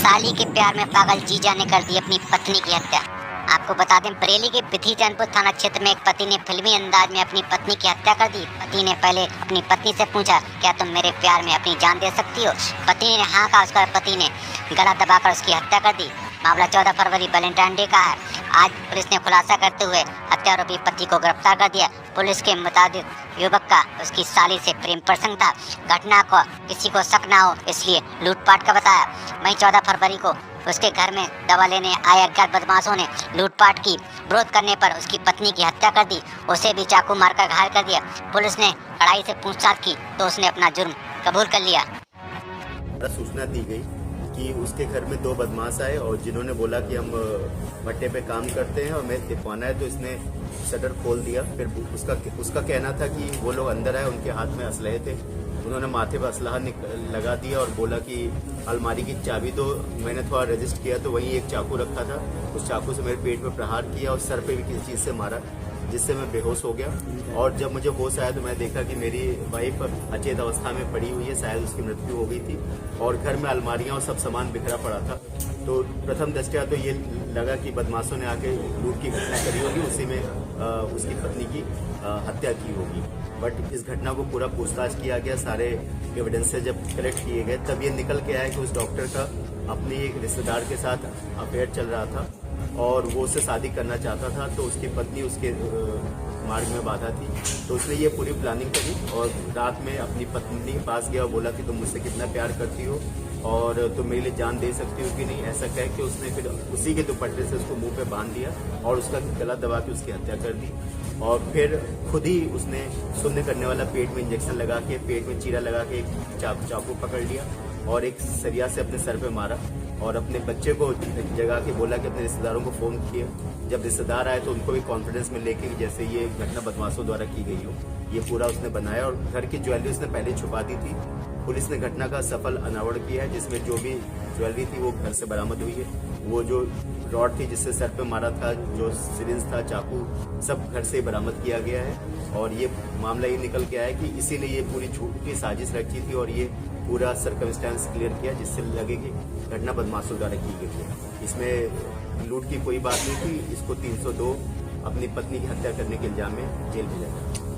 साली के प्यार में पागल जीजा ने कर दी अपनी पत्नी की हत्या। आपको बता दें, बरेली के बिथी चैनपुर थाना क्षेत्र में एक पति ने फिल्मी अंदाज में अपनी पत्नी की हत्या कर दी। पति ने पहले अपनी पत्नी से पूछा, क्या तुम मेरे प्यार में अपनी जान दे सकती हो? पत्नी ने हाँ कहा। उसका पति ने गला दबाकर उसकी हत्या कर दी। मामला 14 फरवरी वैलेंटाइन डे का है। आज पुलिस ने खुलासा करते हुए हत्या आरोपी पति को गिरफ्तार कर दिया। पुलिस के मुताबिक युवक का उसकी साली से प्रेम प्रसंग था। घटना को किसी को शक ना हो इसलिए लूटपाट का बताया। वहीं 14 फरवरी को उसके घर में दवा लेने आए अज्ञात बदमाशों ने लूटपाट की। विरोध करने पर उसकी पत्नी की हत्या कर दी। उसे भी चाकू मारकर घायल कर दिया। पुलिस ने कड़ाई से पूछताछ की तो उसने अपना जुर्म कबूल कर लिया। सूचना दी गई कि उसके घर में 2 बदमाश आए और जिन्होंने बोला कि हम भट्टे पे काम करते हैं और मैं तिपाना है, तो इसने शटर खोल दिया। फिर उसका कहना था कि वो लोग अंदर आए, उनके हाथ में असलहे थे। उन्होंने माथे पर असलहा लगा दिया और बोला कि अलमारी की चाबी दो। मैंने थोड़ा रजिस्ट किया तो वहीं एक चाकू रखा था। उस चाकू से मेरे पेट पे प्रहार किया और सर पे भी किसी चीज़ से मारा, जिससे मैं बेहोश हो गया। और जब मुझे होश आया तो मैं देखा कि मेरी वाइफ अचेत अवस्था में पड़ी हुई है, शायद उसकी मृत्यु हो गई थी और घर में अलमारियां और सब सामान बिखरा पड़ा था। तो प्रथम दृष्टया तो ये लगा कि बदमाशों ने आके लूट की घटना करी होगी, उसी में उसकी पत्नी की हत्या की होगी। बट इस घटना को पूरा पूछताछ किया गया, सारे एविडेंस से जब कलेक्ट किए गए तब ये निकल के आया कि उस डॉक्टर का अपने एक रिश्तेदार के साथ अफेयर चल रहा था और वो उससे शादी करना चाहता था। तो उसकी पत्नी उसके मार्ग में बाधा थी, तो उसने ये पूरी प्लानिंग करी और रात में अपनी पत्नी के पास गया और बोला कि तुम मुझसे कितना प्यार करती हो और तुम मेरे लिए जान दे सकती हो कि नहीं। ऐसा कह के उसने फिर उसी के दुपट्टे से उसको मुंह पे बांध दिया और उसका गला दबा के उसकी हत्या कर दी। और फिर खुद ही उसने शून्य करने वाला पेट में इंजेक्शन लगा के, पेट में चीरा लगा के एक चाकू पकड़ लिया और एक सरिया से अपने सर पे मारा और अपने बच्चे को जगा के बोला कि अपने रिश्तेदारों को फोन किया। जब रिश्तेदार आए तो उनको भी कॉन्फिडेंस में लेके जैसे ये घटना बदमाशों द्वारा की गई हो, ये पूरा उसने बनाया और घर की ज्वेलरी उसने पहले छुपा दी थी। पुलिस ने घटना का सफल अनावरण किया है, जिसमें जो भी ज्वेलरी थी वो घर से बरामद हुई है। वो जो रॉड थी जिससे सर पे मारा था, जो सिरिंज था, चाकू, सब घर से बरामद किया गया है। और ये मामला ये निकल के आया कि इसी ने ये पूरी झूठ की साजिश रची थी और ये पूरा सर्कमस्टेंस क्लियर किया, जिससे लगे कि घटना बदमाशों द्वारा की गई है। इसमें लूट की कोई बात नहीं थी। इसको 302 अपनी पत्नी की हत्या करने के इल्जाम में जेल भेजा गया।